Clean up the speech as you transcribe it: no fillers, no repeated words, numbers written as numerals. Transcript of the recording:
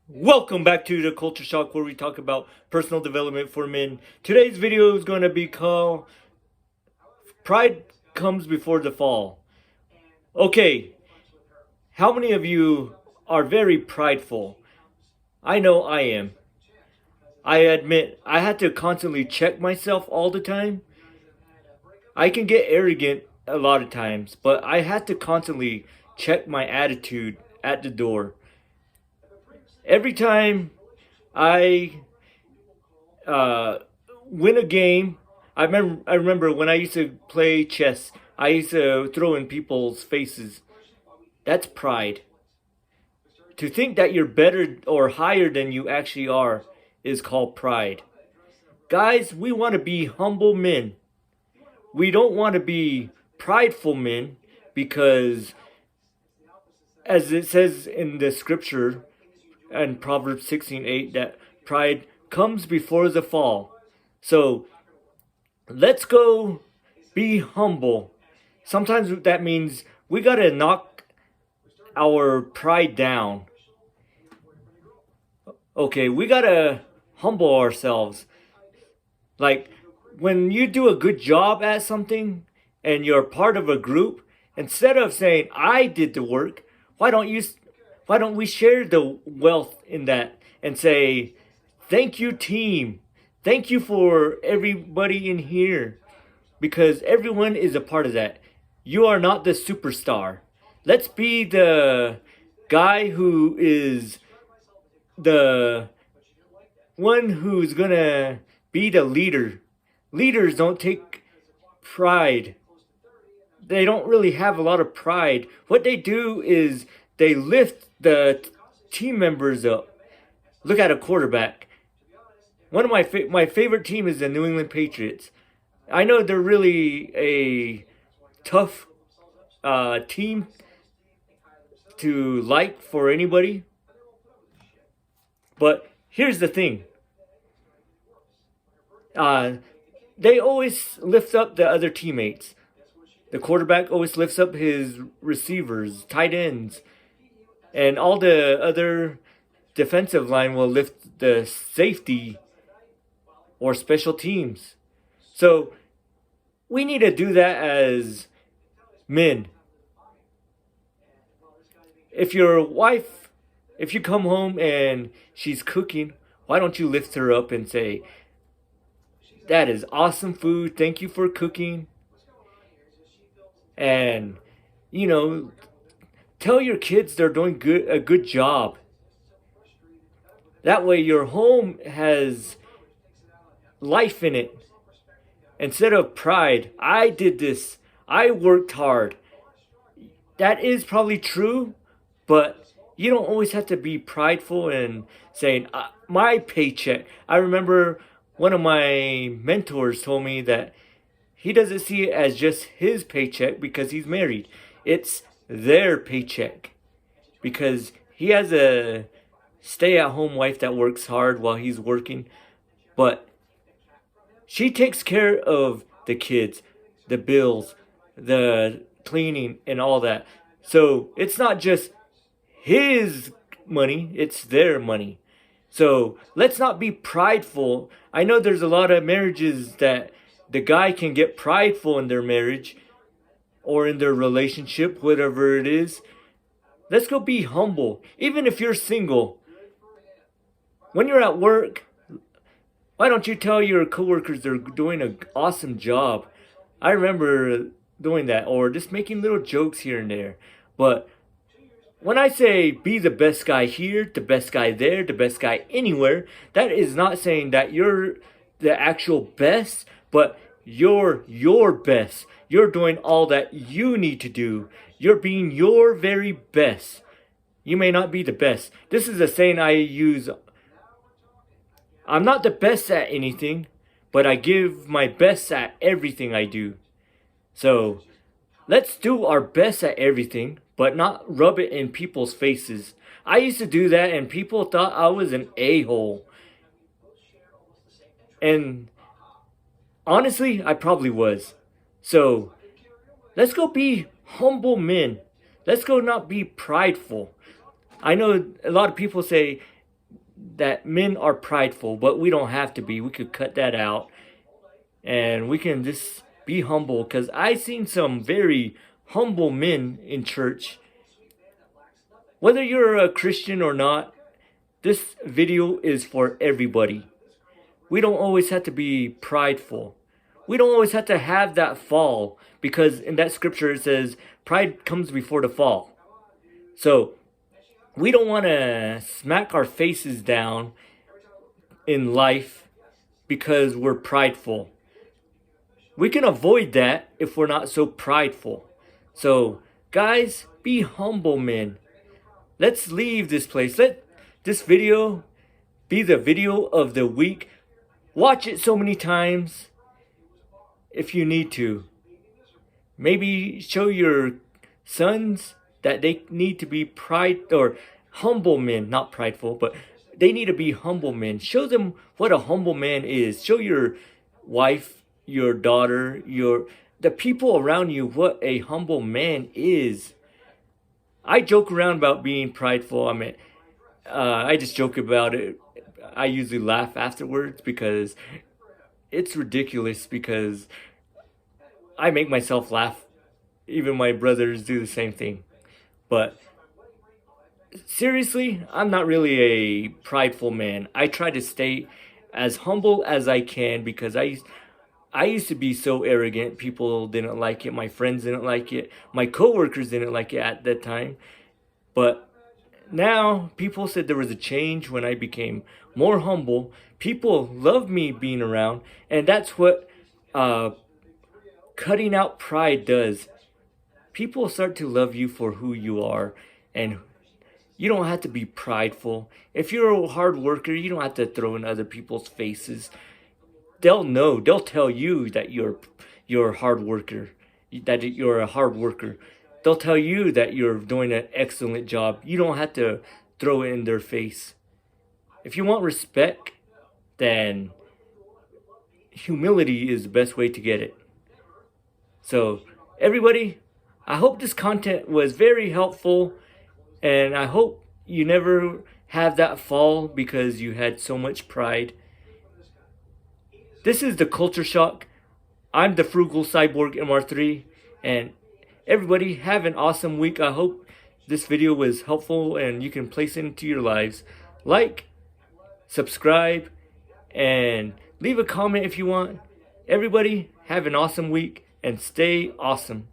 Welcome back to the Culture Shock, where we talk about personal development for men. Today's video is going to be called Pride Comes Before the Fall. Okay, how many of you are very prideful? I know I am. I admit I had to constantly check myself all the time. I can get arrogant a lot of times, but I had to constantly check my attitude at the door. Every time I uh, win a game. I remember when I used to play chess. I used to throw in people's faces. That's pride. To think that you're better or higher than you actually are is called pride. Guys, we want to be humble men. We don't want to be prideful men because, as it says in the scripture in Proverbs 16:8, that pride comes before the fall. So let's go be humble. Sometimes that means we gotta knock our pride down. Okay, we gotta humble ourselves. Like when you do a good job at something and you're part of a group, instead of saying I did the work, why don't you why don't we share the wealth in that and say thank you team. Thank you for everybody in here because everyone is a part of that. You are not the superstar. Let's be the guy who is the one who's gonna be the leader. Leaders don't take pride. They don't really have a lot of pride. What they do is they lift the team members up. Look at a quarterback. One of my favorite team is the New England Patriots. I know they're really a tough team to like for anybody, but here's the thing: uh, they always lift up the other teammates. The quarterback always lifts up his receivers, tight ends, and all the other defensive line will lift the safety or special teams. So we need to do that as men. If your wife, if you come home and she's cooking, why don't you lift her up and say, that is awesome food. Thank you for cooking. And, you know, tell your kids they're doing a good job. That way your home has life in it. Instead of pride, I did this. I worked hard. That is probably true, but you don't always have to be prideful and saying, my paycheck. I remember one of my mentors told me that he doesn't see it as just his paycheck because he's married. It's their paycheck because he has a stay at home wife that works hard while he's working, but she takes care of the kids, the bills, the cleaning, and all that. So it's not just his money, it's their money. So let's not be prideful. I know there's a lot of marriages that the guy can get prideful in their marriage or in their relationship, whatever it is. Let's go be humble. Even if you're single, when you're at work, why don't you tell your coworkers they're doing an awesome job? I remember doing that, or just making little jokes here and there. But when I say be the best guy here, the best guy there, the best guy anywhere, that is not saying that you're the actual best, but you're your best. You're doing all that you need to do. You're being your very best. You may not be the best. This is a saying I use. I'm not the best at anything, but I give my best at everything I do. So let's do our best at everything, but not rub it in people's faces. I used to do that and people thought I was an a-hole. And honestly, I probably was. So let's go be humble men. Let's go not be prideful. I know a lot of people say that men are prideful, but we don't have to be. We could cut that out and we can just be humble, because I've seen some very humble men in church. Whether you're a Christian or not, this video is for everybody. We don't always have to be prideful. We don't always have to have that fall, because in that scripture it says pride comes before the fall. So we don't want to smack our faces down in life because we're prideful. We can avoid that if we're not so prideful. So guys, be humble men. Let's leave this place. Let this video be the video of the week. Watch it so many times if you need to. Maybe show your sons that they need to be humble men, not prideful, but they need to be humble men. Show them what a humble man is. Show your wife, your daughter, the people around you what a humble man is. I joke around about being prideful. I just joke about it. I usually laugh afterwards because it's ridiculous, because I make myself laugh. Even my brothers do the same thing. But seriously, I'm not really a prideful man. I try to stay as humble as I can, because I used to be so arrogant. People didn't like it. My friends didn't like it. My coworkers didn't like it at that time. But now people said there was a change when I became more humble. People love me being around, and that's what cutting out pride does. People start to love you for who you are, and you don't have to be prideful. If you're a hard worker, you don't have to throw in other people's faces. They'll know. They'll tell you that you're a hard worker, that you're a hard worker. They'll tell you that you're doing an excellent job. You don't have to throw it in their face. If you want respect, then humility is the best way to get it. So, everybody, I hope this content was very helpful, and I hope you never have that fall because you had so much pride. This is the Culture Shock. I'm the Frugal Cyborg MR3, and everybody have an awesome week. I hope this video was helpful and you can place it into your lives. Like, subscribe, and leave a comment if you want. Everybody have an awesome week and stay awesome.